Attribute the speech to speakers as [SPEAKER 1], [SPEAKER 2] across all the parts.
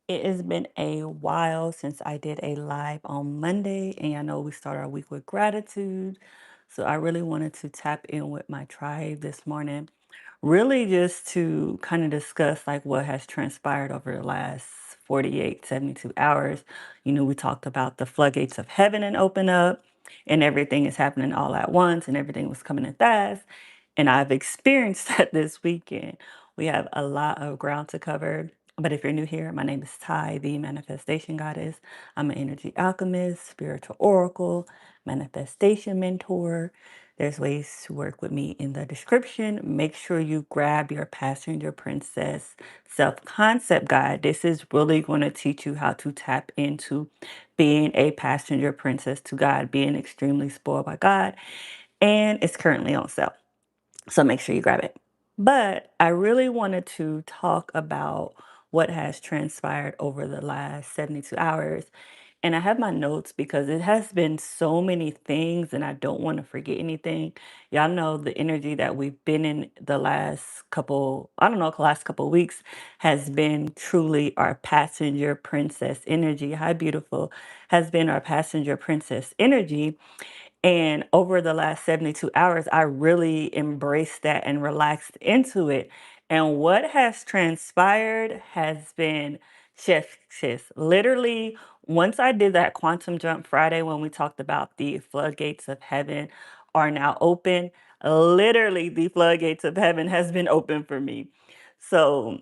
[SPEAKER 1] It has been a while since I did a live on Monday, and I know we start our week with gratitude. So I really wanted to tap in with my tribe this morning, really just to kind of discuss like what has transpired over the last 48, 72 hours. We talked about the floodgates of heaven and open up, and everything is happening all at once, and everything was coming in fast. And I've experienced that this weekend. We have a lot of ground to cover. But if you're new here, my name is Ty, the manifestation goddess. I'm an energy alchemist, spiritual oracle, manifestation mentor. There's ways to work with me in the description. Make sure you grab your passenger princess self concept guide. This is really going to teach you how to tap into being a passenger princess to God, being extremely spoiled by God. And it's currently on sale. So make sure you grab it. But I really wanted to talk about what has transpired over the last 72 hours. And I have my notes because it has been so many things and I don't want to forget anything. Y'all know the energy that we've been in the last couple, I don't know, last couple of weeks has been truly our passenger princess energy. Hi, beautiful, has been our passenger princess energy. And over the last 72 hours, I really embraced that and relaxed into it. And what has transpired has been chef kiss. Literally, once I did that quantum jump Friday when we talked about the floodgates of heaven are now open, literally the floodgates of heaven has been open for me. So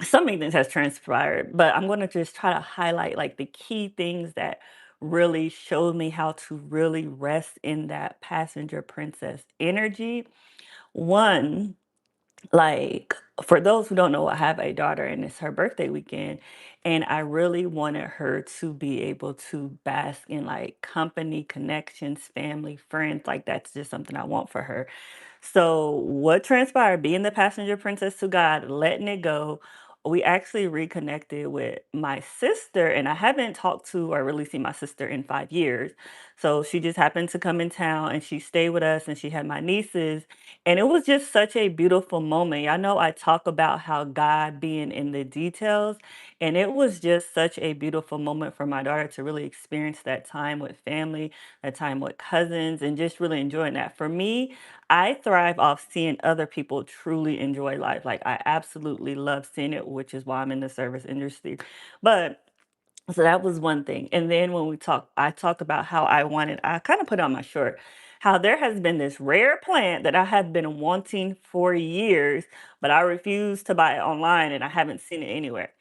[SPEAKER 1] so many things has transpired, but I'm going to just try to highlight like the key things that really showed me how to really rest in that passenger princess energy. One, like for those who don't know, I have a daughter and it's her birthday weekend, and I really wanted her to be able to bask in like company, connections, family, friends. Like that's just something I want for her. So, what transpired, being the passenger princess to God, letting it go, we actually reconnected with my sister, and I haven't talked to or really seen my sister in 5 years. So, she just happened to come in town and she stayed with us, and she had my nieces. And it was just such a beautiful moment. I know I talk about how God being in the details, and it was just such a beautiful moment for my daughter to really experience that time with family, that time with cousins, and just really enjoying that. For me, I thrive off seeing other people truly enjoy life. Like I absolutely love seeing it, which is why I'm in the service industry. But so that was one thing. And then when I talked about how I kind of put on my short, how there has been this rare plant that I have been wanting for years, but I refuse to buy it online and I haven't seen it anywhere.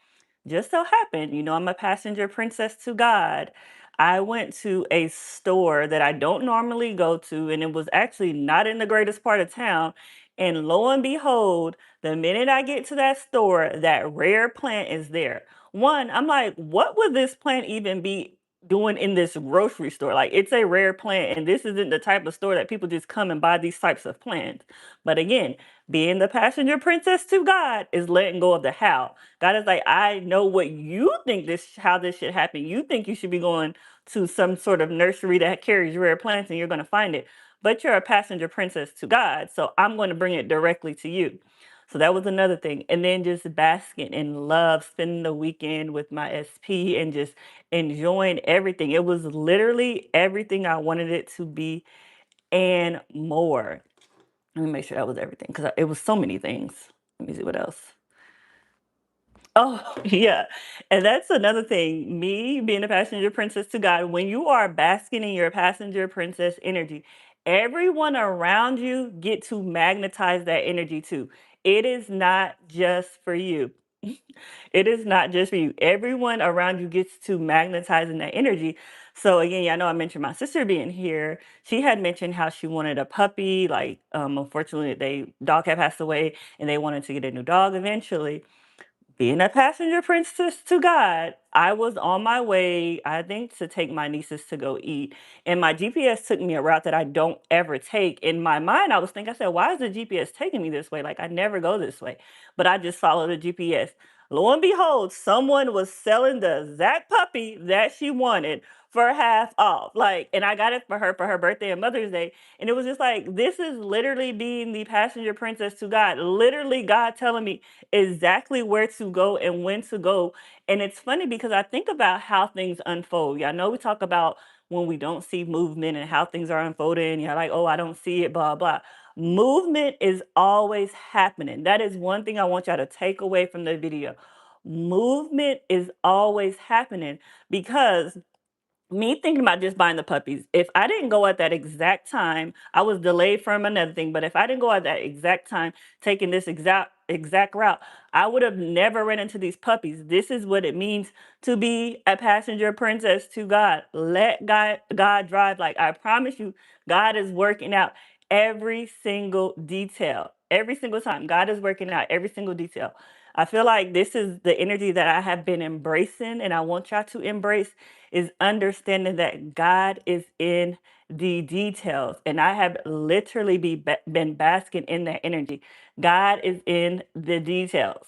[SPEAKER 1] Just so happened, I'm a passenger princess to God. I went to a store that I don't normally go to, and it was actually not in the greatest part of town. And lo and behold, the minute I get to that store, that rare plant is there. One, I'm like, what would this plant even be doing in this grocery store? Like, it's a rare plant, and this isn't the type of store that people just come and buy these types of plants. But again, being the passenger princess to God is letting go of the how. God is like, I know what you think how this should happen. You think you should be going to some sort of nursery that carries rare plants and you're going to find it. But you're a passenger princess to God. So I'm going to bring it directly to you. So that was another thing. And then just basking in love, spending the weekend with my SP and just enjoying everything. It was literally everything I wanted it to be and more. Let me make sure that was everything because it was so many things. Let me see what else. Oh, yeah. And that's another thing. Me being a passenger princess to God, when you are basking in your passenger princess energy, everyone around you get to magnetize that energy too. It is not just for you. It is not just for you. Everyone around you gets to magnetizing that energy. So again, yeah, I know I mentioned my sister being here. She had mentioned how she wanted a puppy. Like, unfortunately, they dog had passed away, and they wanted to get a new dog eventually. Being a passenger princess to God, I was on my way, I think, to take my nieces to go eat. And my GPS took me a route that I don't ever take. In my mind, I was thinking, I said, why is the GPS taking me this way? Like, I never go this way. But I just follow the GPS. Lo and behold, someone was selling the exact puppy that she wanted for half off. Like, and I got it for her birthday and Mother's Day. And it was just like, this is literally being the passenger princess to God. Literally, God telling me exactly where to go and when to go. And it's funny because I think about how things unfold. Yeah, I know we talk about when we don't see movement and how things are unfolding. You're like, oh, I don't see it, blah, blah. Movement is always happening. That is one thing I want y'all to take away from the video. Movement is always happening because me thinking about just buying the puppies, if I didn't go at that exact time, I was delayed from another thing, but if I didn't go at that exact time, taking this exact route, I would have never ran into these puppies. This is what it means to be a passenger princess to God. Let God drive. Like, I promise you, God is working out every single detail. Every single time. God is working out every single detail. I feel like this is the energy that I have been embracing and I want y'all to embrace, is understanding that God is in the details. And I have literally been basking in that energy. God is in the details.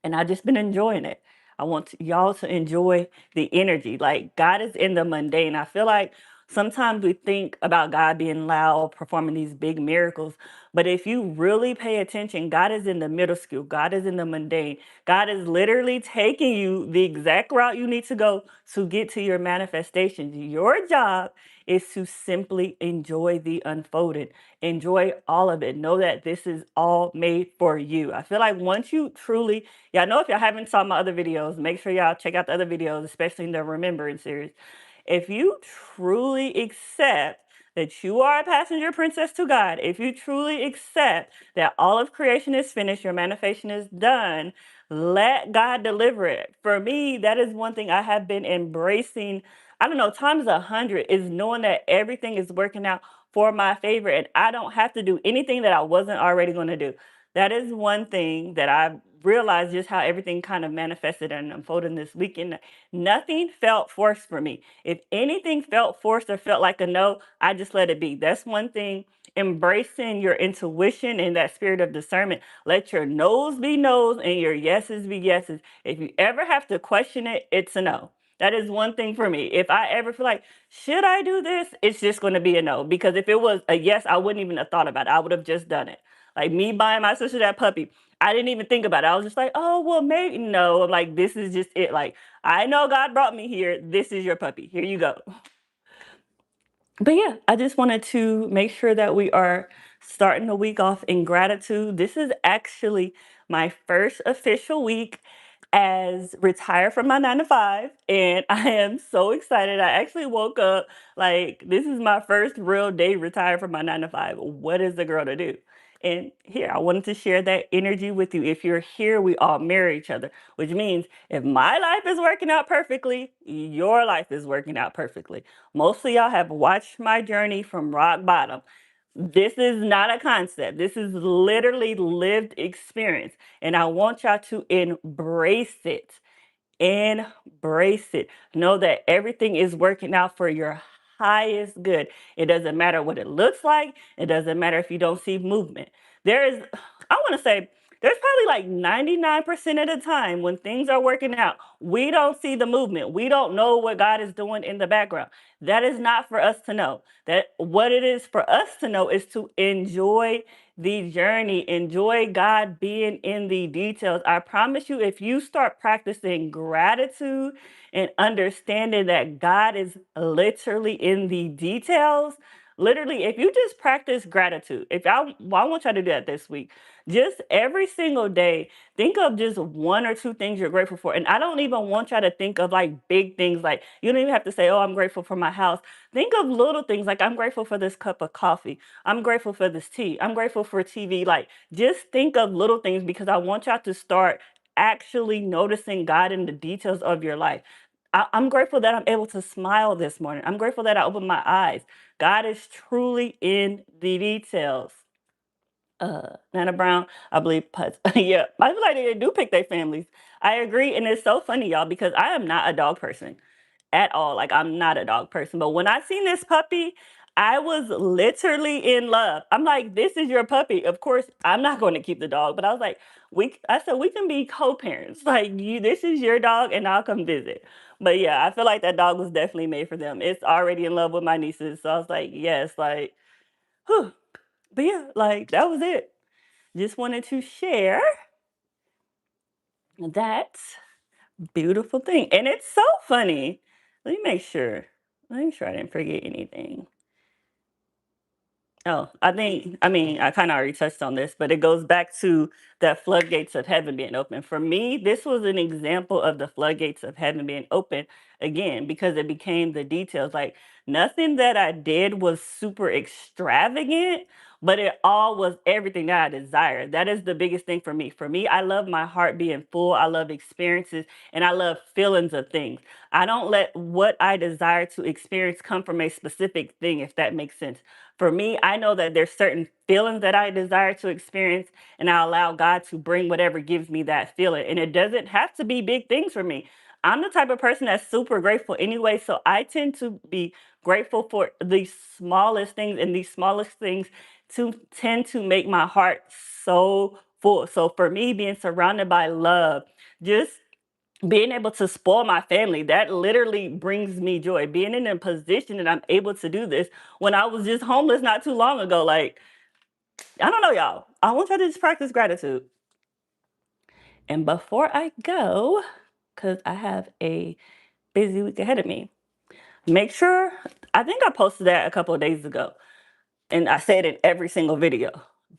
[SPEAKER 1] And I just been enjoying it. I want y'all to enjoy the energy. Like, God is in the mundane. I feel like sometimes we think about God being loud, performing these big miracles, but if you really pay attention, God is in the middle school. God is in the mundane. God is literally taking you the exact route you need to go to get to your manifestations. Your job is to simply enjoy the unfolding. Enjoy all of it. Know that this is all made for you. I feel like once you truly, y'all know, if y'all haven't saw my other videos, make sure y'all check out the other videos, especially in the Remembering series. If you truly accept that you are a passenger princess to God, if you truly accept that all of creation is finished, your manifestation is done, let God deliver it. For me, that is one thing I have been embracing. I don't know, times 100 is knowing that everything is working out for my favor and I don't have to do anything that I wasn't already going to do. That is one thing that I realized, just how everything kind of manifested and unfolded this weekend. Nothing felt forced for me. If anything felt forced or felt like a no, I just let it be. That's one thing. Embracing your intuition and that spirit of discernment. Let your no's be no's and your yeses be yeses. If you ever have to question it, it's a no. That is one thing for me. If I ever feel like, should I do this? It's just going to be a no. Because if it was a yes, I wouldn't even have thought about it. I would have just done it. Like me buying my sister that puppy, I didn't even think about it. I was just like, oh, well, maybe no. Like, this is just it. Like, I know God brought me here. This is your puppy. Here you go. But yeah, I just wanted to make sure that we are starting the week off in gratitude. This is actually my first official week as retired from my 9 to 5, and I am so excited. I actually woke up like, this is my first real day retired from my 9 to 5. What is the girl to do? And here, I wanted to share that energy with you. If you're here, we all mirror each other, which means if my life is working out perfectly, your life is working out perfectly. Most of y'all have watched my journey from rock bottom. This is not a concept. This is literally lived experience. And I want y'all to embrace it. Embrace it. Know that everything is working out for your highest good. It doesn't matter what it looks like. It doesn't matter if you don't see movement. There is, I want to say, there's probably like 99% of the time when things are working out, we don't see the movement. We don't know what God is doing in the background. That is not for us to know. That what it is for us to know is to enjoy the journey, enjoy God being in the details. I promise you, if you start practicing gratitude and understanding that God is literally in the details, literally, if you just practice gratitude, if I want y'all to do that this week, just every single day, think of just one or two things you're grateful for. And I don't even want y'all to think of like big things. Like, you don't even have to say, oh, I'm grateful for my house. Think of little things like, I'm grateful for this cup of coffee. I'm grateful for this tea. I'm grateful for TV. Like, just think of little things, because I want y'all to start actually noticing God in the details of your life. I'm grateful that I'm able to smile this morning. I'm grateful that I opened my eyes. God is truly in the details. Nana Brown, I believe putts. Yeah, I feel like they do pick their families. I agree, and it's so funny, y'all, because I am not a dog person at all. Like, I'm not a dog person. But when I seen this puppy, I was literally in love. I'm like, this is your puppy. Of course, I'm not going to keep the dog, but I was like, I said we can be co-parents. Like this is your dog, and I'll come visit. But yeah, I feel like that dog was definitely made for them. It's already in love with my nieces, so I was like, yes, like, whew. But yeah, like that was it. Just wanted to share that beautiful thing, and it's so funny. Let me make sure. Let me make sure I didn't forget anything. Oh, I mean, I kind of already touched on this, but it goes back to that floodgates of heaven being open. For me, this was an example of the floodgates of heaven being open again because it became the details. Like nothing that I did was super extravagant, but it all was everything that I desired. That is the biggest thing for me. For me, I love my heart being full. I love experiences and I love feelings of things. I don't let what I desire to experience come from a specific thing, if that makes sense. For me, I know that there's certain feelings that I desire to experience, and I allow God to bring whatever gives me that feeling. And it doesn't have to be big things for me. I'm the type of person that's super grateful anyway, so I tend to be grateful for the smallest things, and these smallest things to tend to make my heart so full. So for me, being surrounded by love, just being able to spoil my family, that literally brings me joy. Being in a position that I'm able to do this when I was just homeless not too long ago. Like, I don't know, y'all. I want y'all to just practice gratitude. And before I go, because I have a busy week ahead of me, make sure, I think I posted that a couple of days ago. And I said in every single video,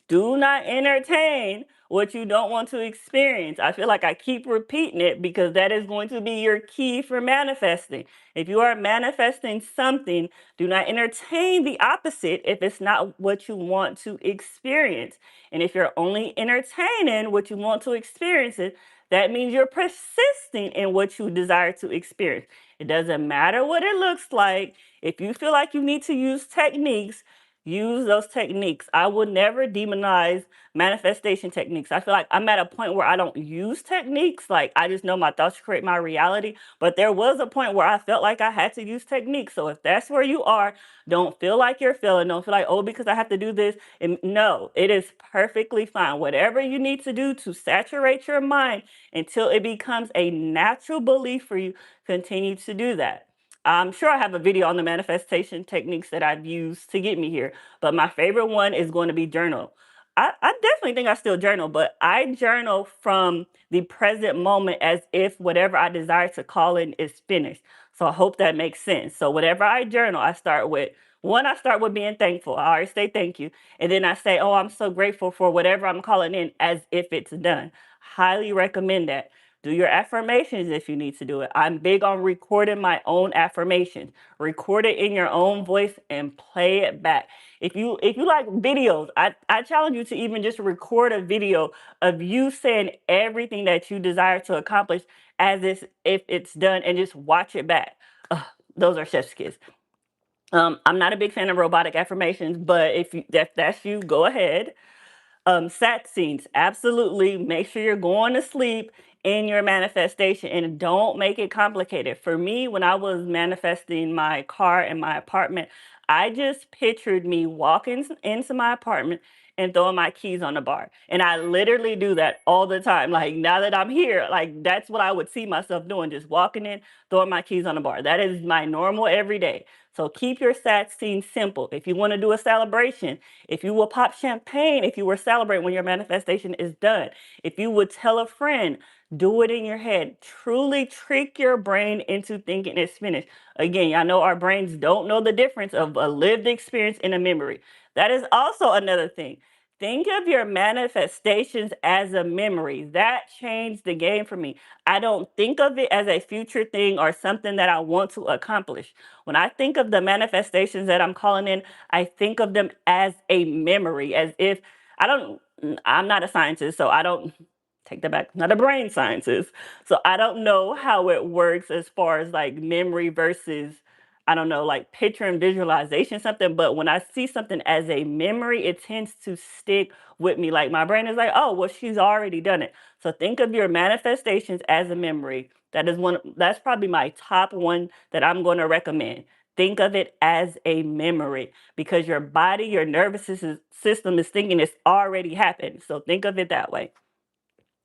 [SPEAKER 1] do not entertain what you don't want to experience. I feel like I keep repeating it because that is going to be your key for manifesting. If you are manifesting something, do not entertain the opposite if it's not what you want to experience. And if you're only entertaining what you want to experience it, that means you're persisting in what you desire to experience. It doesn't matter what it looks like. If you feel like you need to use techniques, use those techniques. I would never demonize manifestation techniques. I feel like I'm at a point where I don't use techniques. Like I just know my thoughts create my reality. But there was a point where I felt like I had to use techniques. So if that's where you are, don't feel like you're feeling. Don't feel like, oh, because I have to do this. And no, it is perfectly fine. Whatever you need to do to saturate your mind until it becomes a natural belief for you, continue to do that. I'm sure I have a video on the manifestation techniques that I've used to get me here, but my favorite one is going to be journal. I definitely think I still journal, but I journal from the present moment as if whatever I desire to call in is finished. So I hope that makes sense. So whatever I journal, I start with being thankful. I always say thank you. And then I say, oh, I'm so grateful for whatever I'm calling in as if it's done. Highly recommend that. Do your affirmations if you need to do it. I'm big on recording my own affirmations. Record it in your own voice and play it back. If you like videos, I challenge you to even just record a video of you saying everything that you desire to accomplish as if it's done and just watch it back. Ugh, those are chef's kiss. I'm not a big fan of robotic affirmations, but if that's you, go ahead. Sat scenes, absolutely. Make sure you're going to sleep in your manifestation and don't make it complicated. For me, when I was manifesting my car and my apartment, I just pictured me walking into my apartment and throwing my keys on the bar. And I literally do that all the time. Like now that I'm here, like that's what I would see myself doing, just walking in, throwing my keys on the bar. That is my normal everyday. So keep your sat scene simple. If you want to do a celebration, if you will pop champagne, if you were celebrating when your manifestation is done, if you would tell a friend, do it in your head. Truly trick your brain into thinking it's finished. Again, I know our brains don't know the difference of a lived experience and a memory. That is also another thing. Think of your manifestations as a memory. That changed the game for me. I don't think of it as a future thing or something that I want to accomplish. When I think of the manifestations that I'm calling in, I think of them as a memory, as if I don't, I'm not a scientist, so I don't take that back, not a brain scientist. So I don't know how it works as far as like memory versus, I don't know, like picture and visualization something. But when I see something as a memory, it tends to stick with me. Like my brain is like, oh, well, she's already done it. So think of your manifestations as a memory. That's probably my top one that I'm going to recommend. think of it as a memory because your body, your nervous system is thinking it's already happened. So think of it that way.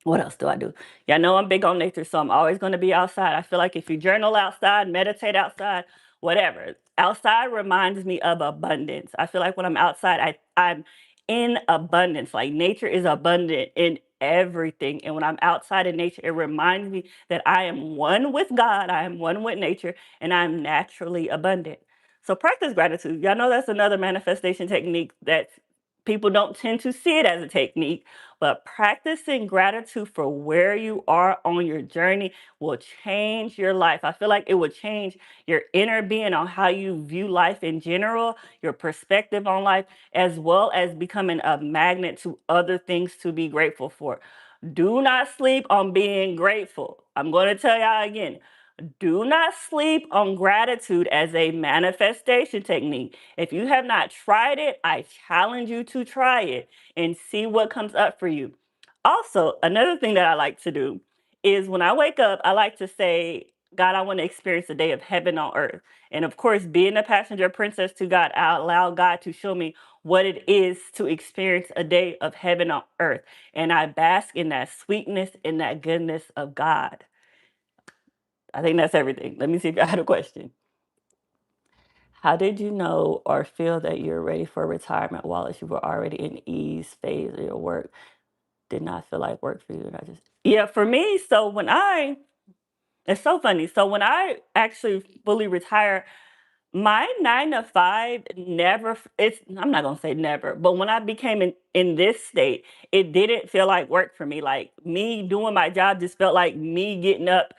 [SPEAKER 1] What else do I do? Y'all know I'm big on nature, so I'm always going to be outside. I feel like if you journal outside, meditate outside, whatever, outside reminds me of abundance. I feel like when I'm outside, I'm in abundance. Like nature is abundant in everything. And when I'm outside in nature, it reminds me that I am one with God, I am one with nature, and I'm naturally abundant. So practice gratitude. Y'all know that's another manifestation technique that people don't tend to see it as a technique, but practicing gratitude for where you are on your journey will change your life. I feel like it will change your inner being on how you view life in general, your perspective on life, as well as becoming a magnet to other things to be grateful for. Do not sleep on being grateful. I'm going to tell y'all again. Do not sleep on gratitude as a manifestation technique. If you have not tried it, I challenge you to try it and see what comes up for you. Also, another thing that I like to do is when I wake up, I like to say, God, I want to experience a day of heaven on earth. And of course, being a passenger princess to God, I allow God to show me what it is to experience a day of heaven on earth. And I bask in that sweetness and that goodness of God. I think that's everything. Let me see if I had a question. How did you know or feel that you're ready for retirement while you were already in ease phase of your work? Did not feel like work for you. And I just, yeah, for me. So it's so funny. So when I actually fully retire, my 9 to 5 never, I'm not going to say never, but when I became in this state, it didn't feel like work for me. Like me doing my job just felt like me getting up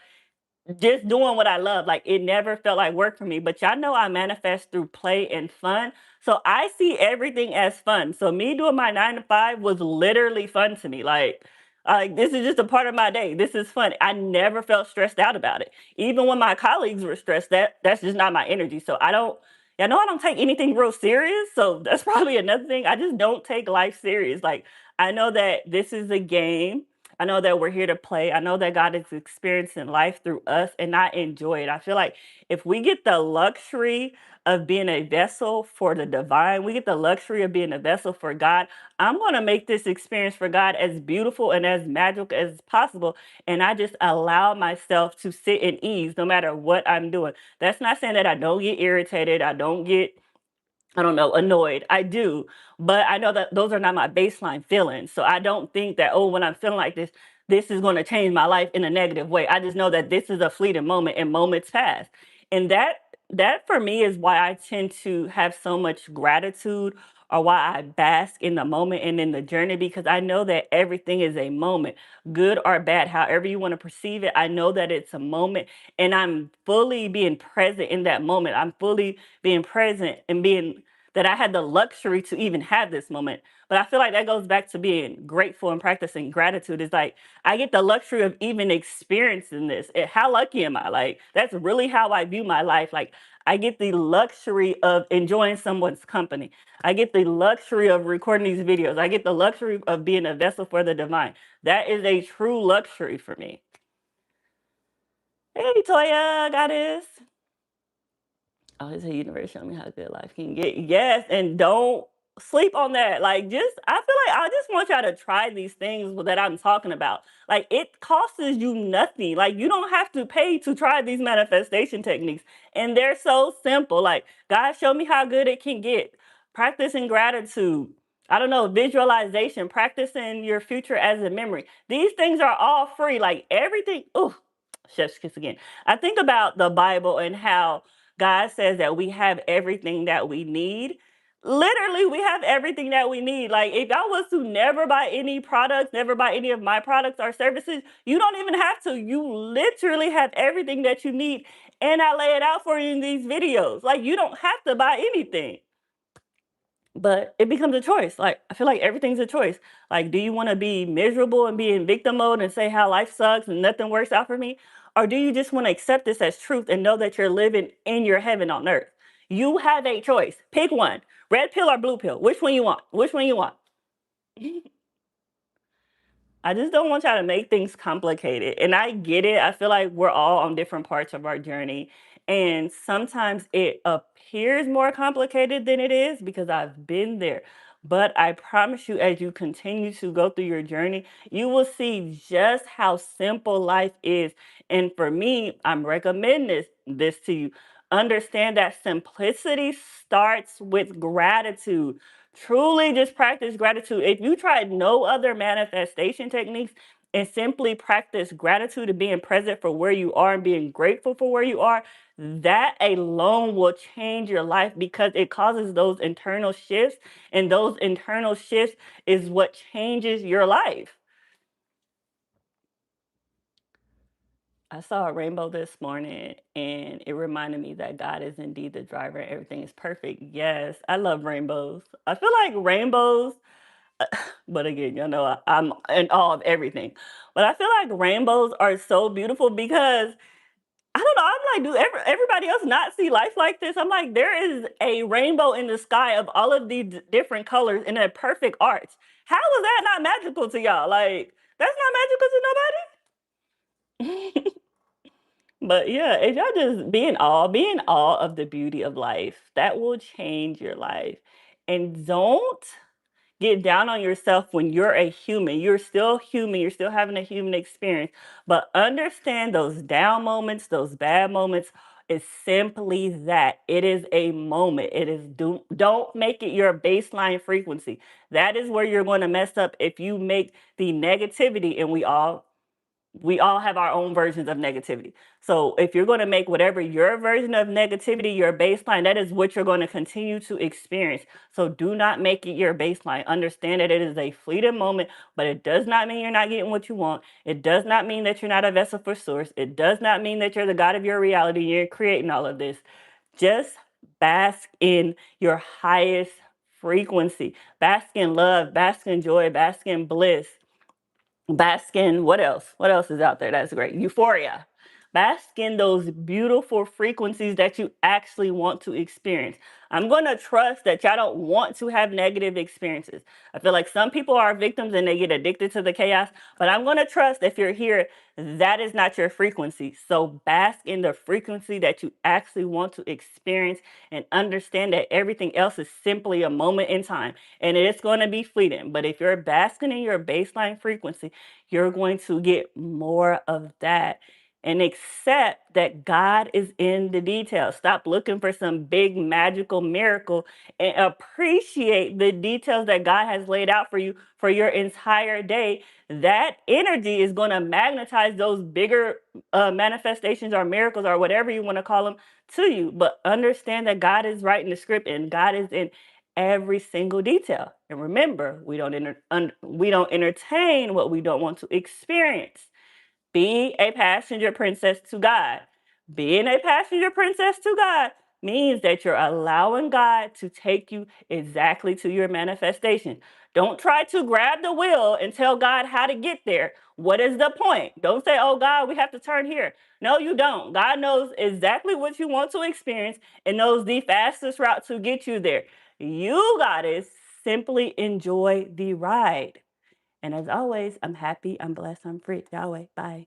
[SPEAKER 1] just doing what I love. Like it never felt like work for me. But y'all know I manifest through play and fun. So I see everything as fun. So me doing my 9 to 5 was literally fun to me. Like this is just a part of my day. This is fun. I never felt stressed out about it. Even when my colleagues were stressed, that's just not my energy. So I don't take anything real serious. So that's probably another thing. I just don't take life serious. Like I know that this is a game. I know that we're here to play. I know that God is experiencing life through us, and I enjoy it. I feel like if we get the luxury of being a vessel for the divine, we get the luxury of being a vessel for God. I'm going to make this experience for God as beautiful and as magical as possible. And I just allow myself to sit in ease no matter what I'm doing. That's not saying that I don't get irritated. I don't know, annoyed. I do, but I know that those are not my baseline feelings. So I don't think that, oh, when I'm feeling like this is going to change my life in a negative way. I just know that this is a fleeting moment and moments pass. And that for me is why I tend to have so much gratitude or why I bask in the moment and in the journey because I know that everything is a moment, good or bad, however you want to perceive it. I know that it's a moment and I'm fully being present in that moment. I'm fully being present and being that I had the luxury to even have this moment. But I feel like that goes back to being grateful and practicing gratitude. It's like I get the luxury of even experiencing this. How lucky am I? Like that's really how I view my life. Like I get the luxury of enjoying someone's company. I get the luxury of recording these videos. I get the luxury of being a vessel for the divine. That is a true luxury for me. Hey, Toya, goddess. Oh, his universe showed me how good life can get. Yes, and don't sleep on that. Like, just I feel like I just want y'all to try these things that I'm talking about. Like, it costs you nothing. Like, you don't have to pay to try these manifestation techniques, and they're so simple. Like, God showed me how good it can get. Practicing gratitude. I don't know, visualization, practicing your future as a memory. These things are all free. Like everything. Oh, chef's kiss again. I think about the Bible and how God says that we have everything that we need. Literally, we have everything that we need. Like, if I was to never buy any products, never buy any of my products or services, you don't even have to. You literally have everything that you need. And I lay it out for you in these videos. Like, you don't have to buy anything, but it becomes a choice. Like I feel like everything's a choice. Like, do you want to be miserable and be in victim mode and say how life sucks and nothing works out for me? Or do you just want to accept this as truth and know that you're living in your heaven on earth? You have a choice. Pick one. Red pill or blue pill. Which one you want? Which one you want? I just don't want y'all to make things complicated. And I get it. I feel like we're all on different parts of our journey. And sometimes it appears more complicated than it is because I've been there. But I promise you, as you continue to go through your journey, you will see just how simple life is. And for me, I'm recommending this to you. Understand that simplicity starts with gratitude. Truly just practice gratitude. If you tried no other manifestation techniques and simply practice gratitude and being present for where you are and being grateful for where you are, that alone will change your life because it causes those internal shifts. And those internal shifts is what changes your life. I saw a rainbow this morning and it reminded me that God is indeed the driver. Everything is perfect. Yes, I love rainbows. I feel like rainbows. But again, I'm in awe of everything. But I feel like rainbows are so beautiful because I don't know. I'm like, do everybody else not see life like this? I'm like, there is a rainbow in the sky of all of these different colors in a perfect arch. How is that not magical to y'all? Like, that's not magical to nobody. But yeah, if y'all just be in awe of the beauty of life, that will change your life. And don't get down on yourself when you're a human. You're still human. You're still having a human experience. But understand those down moments, those bad moments is simply that. It is a moment. It is don't make it your baseline frequency. That is where you're going to mess up if you make the negativity, and we all have our own versions of negativity. So if you're going to make whatever your version of negativity your baseline, that is what you're going to continue to experience. So do not make it your baseline. Understand that it is a fleeting moment, but it does not mean you're not getting what you want. It does not mean that you're not a vessel for source. It does not mean that you're the God of your reality. You're creating all of this. Just bask in your highest frequency. Bask in love, bask in joy, bask in bliss. Bask in what else? What else is out there that's great? Euphoria. Bask in those beautiful frequencies that you actually want to experience. I'm going to trust that y'all don't want to have negative experiences. I feel like some people are victims and they get addicted to the chaos, but I'm going to trust if you're here, that is not your frequency. So bask in the frequency that you actually want to experience and understand that everything else is simply a moment in time and it's going to be fleeting. But if you're basking in your baseline frequency, you're going to get more of that. And accept that God is in the details. Stop looking for some big magical miracle and appreciate the details that God has laid out for you for your entire day. That energy is going to magnetize those bigger manifestations or miracles or whatever you want to call them to you. But understand that God is writing the script and God is in every single detail. And remember, we don't entertain what we don't want to experience. Be a passenger princess to God. Being a passenger princess to God means that you're allowing God to take you exactly to your manifestation. Don't try to grab the wheel and tell God how to get there. What is the point? Don't say, oh, God, we have to turn here. No, you don't. God knows exactly what you want to experience and knows the fastest route to get you there. You got to simply enjoy the ride. And as always, I'm happy, I'm blessed, I'm free. Yahweh, bye.